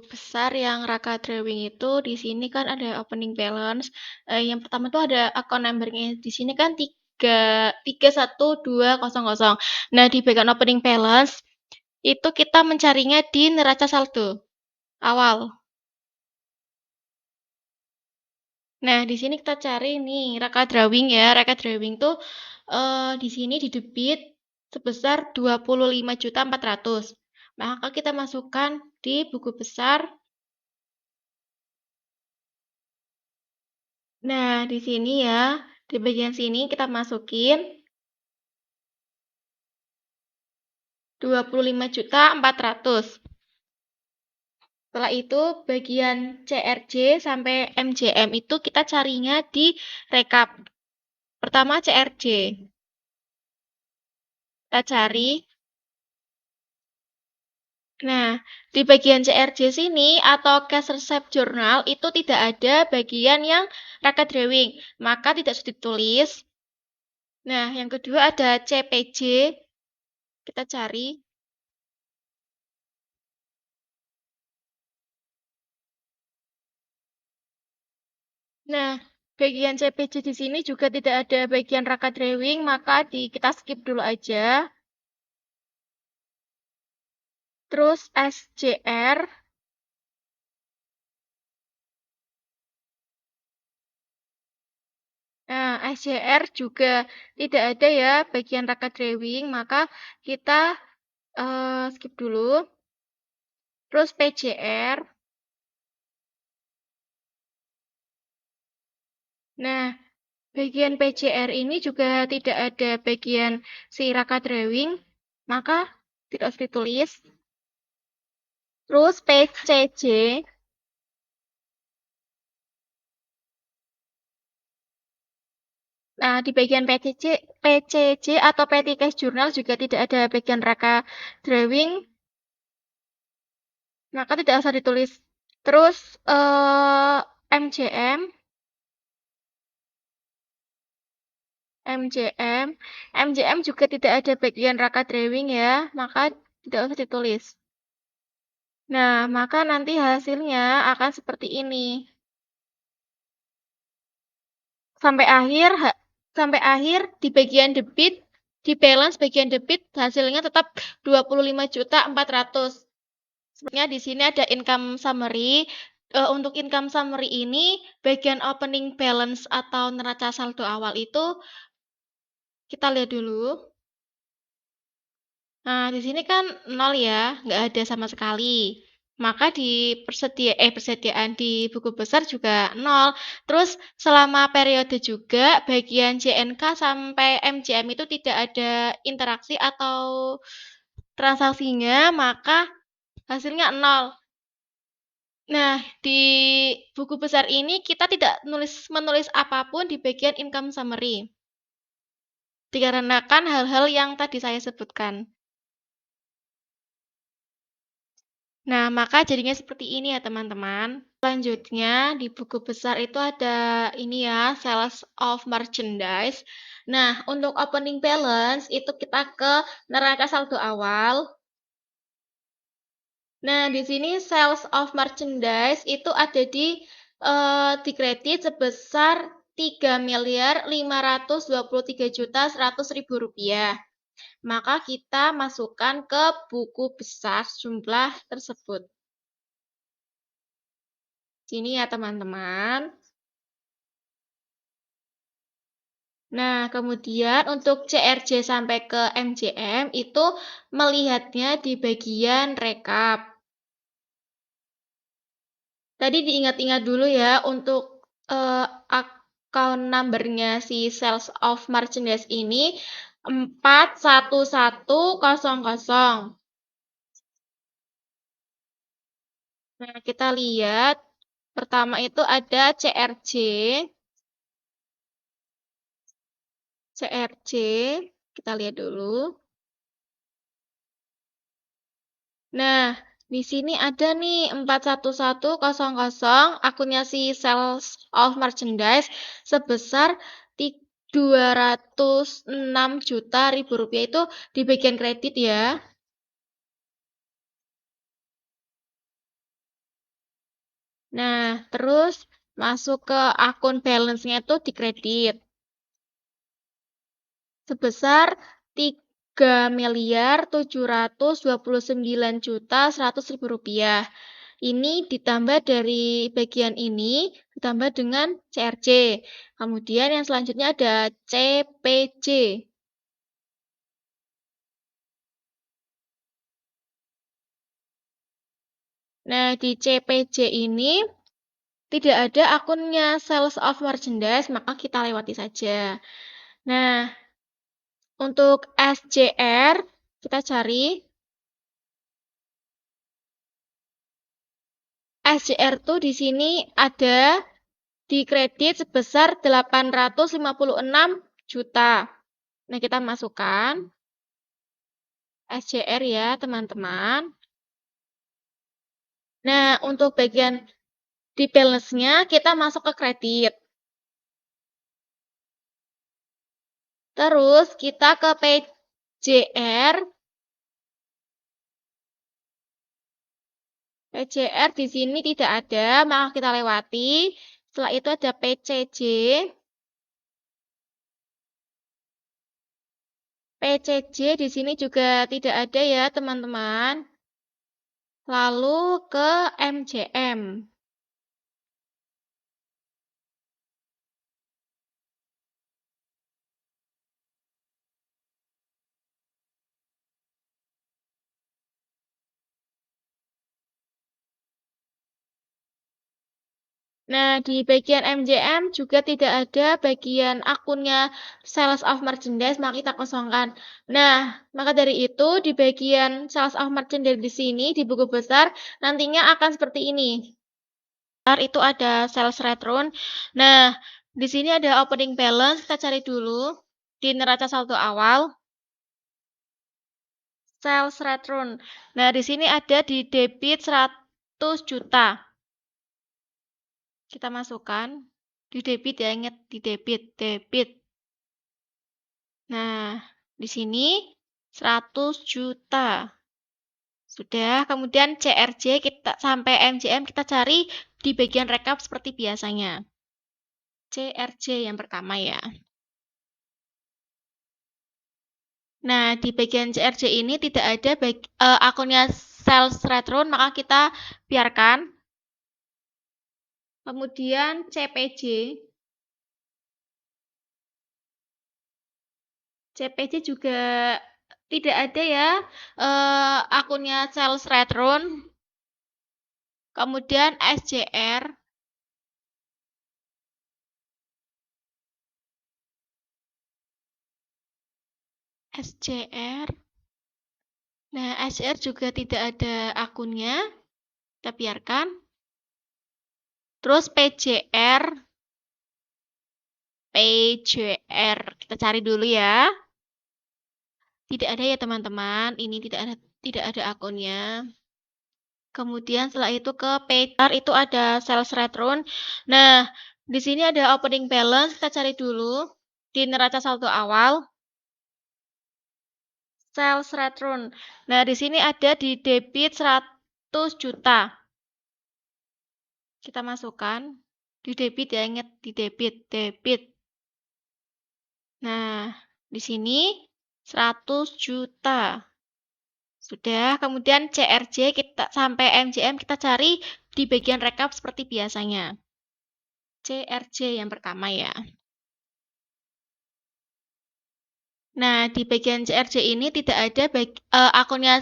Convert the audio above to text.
besar yang Raka drawing itu di sini kan ada opening balance. Yang pertama tuh ada account number-nya. Di sini kan 3312000. Nah, di bagian opening balance itu kita mencarinya di neraca saldo awal. Nah, di sini kita cari nih Raka drawing ya. Raka drawing tuh di sini di debit sebesar 25.400.000. Maka kita masukkan di buku besar. Nah, di sini ya, di bagian sini kita masukin 25.400.000. Setelah itu bagian CRJ sampai MJM itu kita carinya di rekap. Pertama CRJ. Kita cari. Nah, di bagian CRJ sini atau Cash Receipt Journal itu tidak ada bagian yang Raka Drawing, maka tidak usah ditulis. Nah, yang kedua ada CPJ. Kita cari. Nah, bagian CPJ di sini juga tidak ada bagian Raka Drawing, maka kita skip dulu aja. Terus SJR. Nah, SJR juga tidak ada ya bagian Raka Drawing, maka kita skip dulu. Terus PJR. Nah, bagian PJR ini juga tidak ada bagian si Raka Drawing, maka tidak harus ditulis. Terus PCJ. Nah, di bagian PCJ atau Petty Cash Journal juga tidak ada bagian Raka Drawing, maka tidak usah ditulis. Terus MJM. MJM juga tidak ada bagian Raka Drawing ya, maka tidak usah ditulis. Nah, maka nanti hasilnya akan seperti ini. Sampai akhir di bagian debit, di balance bagian debit hasilnya tetap 25.400.000. Sebenarnya di sini ada income summary. Untuk income summary ini bagian opening balance atau neraca saldo awal itu kita lihat dulu. Nah, di sini kan 0 ya, nggak ada sama sekali. Maka di persediaan di buku besar juga 0. Terus selama periode juga bagian JNK sampai MJM itu tidak ada interaksi atau transaksinya, maka hasilnya 0. Nah, di buku besar ini kita tidak menulis apapun di bagian income summary. Dikarenakan hal-hal yang tadi saya sebutkan. Nah, maka jadinya seperti ini ya teman-teman. Selanjutnya di buku besar itu ada ini ya, sales of merchandise. Nah, untuk opening balance itu kita ke neraca saldo awal. Nah, di sini sales of merchandise itu ada di kredit sebesar 3.523.100.000 rupiah. Maka kita masukkan ke buku besar jumlah tersebut. Sini ya teman-teman. Nah, kemudian untuk CRJ sampai ke MJM itu melihatnya di bagian rekap. Tadi diingat-ingat dulu ya untuk account number-nya si sales of merchandise ini 41100. Nah, kita lihat pertama itu ada CRJ. CRJ, kita lihat dulu. Nah, di sini ada nih 41100 akunnya si sales of merchandise sebesar 206.000.000 rupiah itu di bagian kredit ya. Nah, terus masuk ke akun balance-nya itu di kredit sebesar Rp3.729.100.000 ini ditambah dari bagian ini ditambah dengan CRC. Kemudian yang selanjutnya ada CPJ. Nah, di CPJ ini tidak ada akunnya Sales of Merchandise, maka kita lewati saja. Nah, untuk SCR kita cari. SCR tuh di sini ada di kredit sebesar 856 juta. Nah, kita masukkan SCR ya, teman-teman. Nah, untuk bagian di balance-nya kita masuk ke kredit. Terus kita ke PJR. PJR di sini tidak ada, maka kita lewati. Setelah itu ada PCJ. PCJ di sini juga tidak ada ya, teman-teman. Lalu ke MJM. Nah, di bagian MJM juga tidak ada bagian akunnya Sales of Merchandise, maka kita kosongkan. Nah, maka dari itu di bagian Sales of Merchandise di sini, di buku besar, nantinya akan seperti ini. Itu ada Sales Return. Nah, di sini ada Opening Balance, kita cari dulu di neraca saldo awal. Sales Return. Nah, di sini ada di debit 100 juta. Kita masukkan di debit ya, ingat di debit. Nah, di sini 100 juta. Sudah, kemudian CRJ kita sampai MJM kita cari di bagian rekap seperti biasanya. CRJ yang pertama ya. Nah, di bagian CRJ ini tidak ada akunnya Sales Return, maka kita biarkan. Kemudian CPJ. CPJ juga tidak ada ya akunnya Sales Return. Kemudian SCR. SCR. Nah, SCR juga tidak ada akunnya. Kita biarkan. Terus PJR. PJR. Kita cari dulu ya. Tidak ada ya, teman-teman. Ini tidak ada akunnya. Kemudian setelah itu ke PJR itu ada Sales Return. Nah, di sini ada Opening Balance. Kita cari dulu di neraca saldo awal. Sales Return. Nah, di sini ada di debit 100 juta. Kita masukkan di debit ya, ingat di debit. Nah, di sini 100 juta. Sudah, kemudian CRJ kita sampai MJM kita cari di bagian rekap seperti biasanya. CRJ yang pertama ya. Nah, di bagian CRJ ini tidak ada akunnya